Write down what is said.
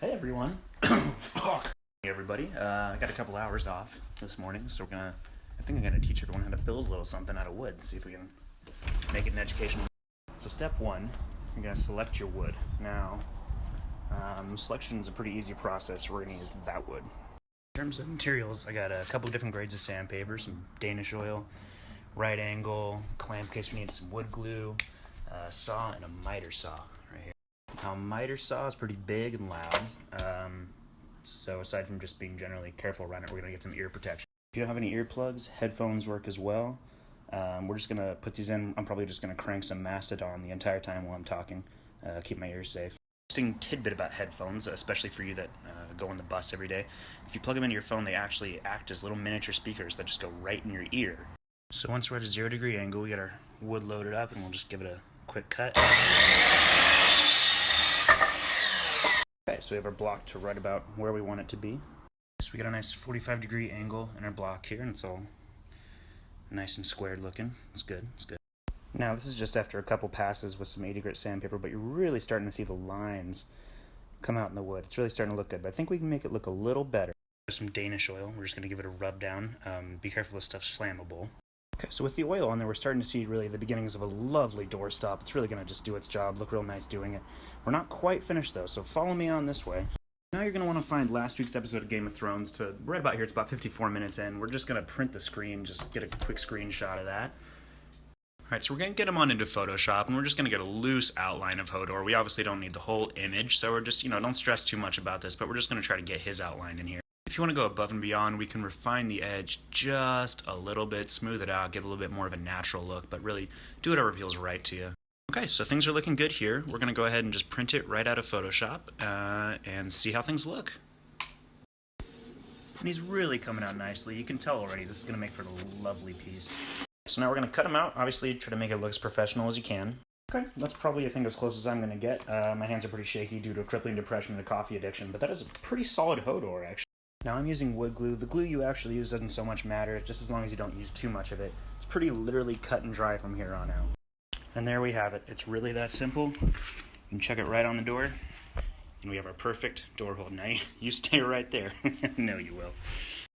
Hey everyone. Hey everybody. I got a couple hours off this morning, so I think I'm gonna teach everyone how to build a little something out of wood. See if we can make it an educational. So step one, you're gonna select your wood. Now, selection is a pretty easy process. We're gonna use that wood. In terms of materials, I got a couple of different grades of sandpaper, some Danish oil, right angle, clamp case we need some wood glue, a saw, and a miter saw right here. Now, miter saw is pretty big and loud, so aside from just being generally careful around it, we're going to get some ear protection. If you don't have any earplugs, headphones work as well. We're just going to put these in. I'm probably just going to crank some Mastodon the entire time while I'm talking, keep my ears safe. Interesting tidbit about headphones, especially for you that go on the bus every day. If you plug them into your phone, they actually act as little miniature speakers that just go right in your ear. So once we're at a 0-degree angle, we got our wood loaded up, and we'll just give it a quick cut. Okay, so we have our block to right about where we want it to be. So we got a nice 45-degree angle in our block here, and it's all nice and squared looking. It's good, it's good. Now this is just after a couple passes with some 80 grit sandpaper, but you're really starting to see the lines come out in the wood. It's really starting to look good, but I think we can make it look a little better. There's some Danish oil. We're just going to give it a rub down. Be careful, this stuff's flammable. Okay, so with the oil on there, we're starting to see really the beginnings of a lovely doorstop. It's really going to just do its job, look real nice doing it. We're not quite finished though, so follow me on this way. Now you're going to want to find last week's episode of Game of Thrones to right about here. It's about 54 minutes in. We're just going to print the screen, just get a quick screenshot of that. Alright, so we're going to get them on into Photoshop, and we're just going to get a loose outline of Hodor. We obviously don't need the whole image, so we're just, don't stress too much about this, but we're just going to try to get his outline in here. If you want to go above and beyond, we can refine the edge just a little bit, smooth it out, give it a little bit more of a natural look, but really do whatever feels right to you. Okay, so things are looking good here. We're going to go ahead and just print it right out of Photoshop and see how things look. And he's really coming out nicely. You can tell already this is going to make for a lovely piece. So now we're going to cut him out. Obviously, try to make it look as professional as you can. Okay, that's probably, I think, as close as I'm going to get. My hands are pretty shaky due to a crippling depression and a coffee addiction, but that is a pretty solid Hodor, actually. Now I'm using wood glue. The glue you actually use doesn't so much matter, just as long as you don't use too much of it. It's pretty literally cut and dry from here on out. And there we have it. It's really that simple. You can chuck it right on the door, and we have our perfect door hold. Now you stay right there. No, you will.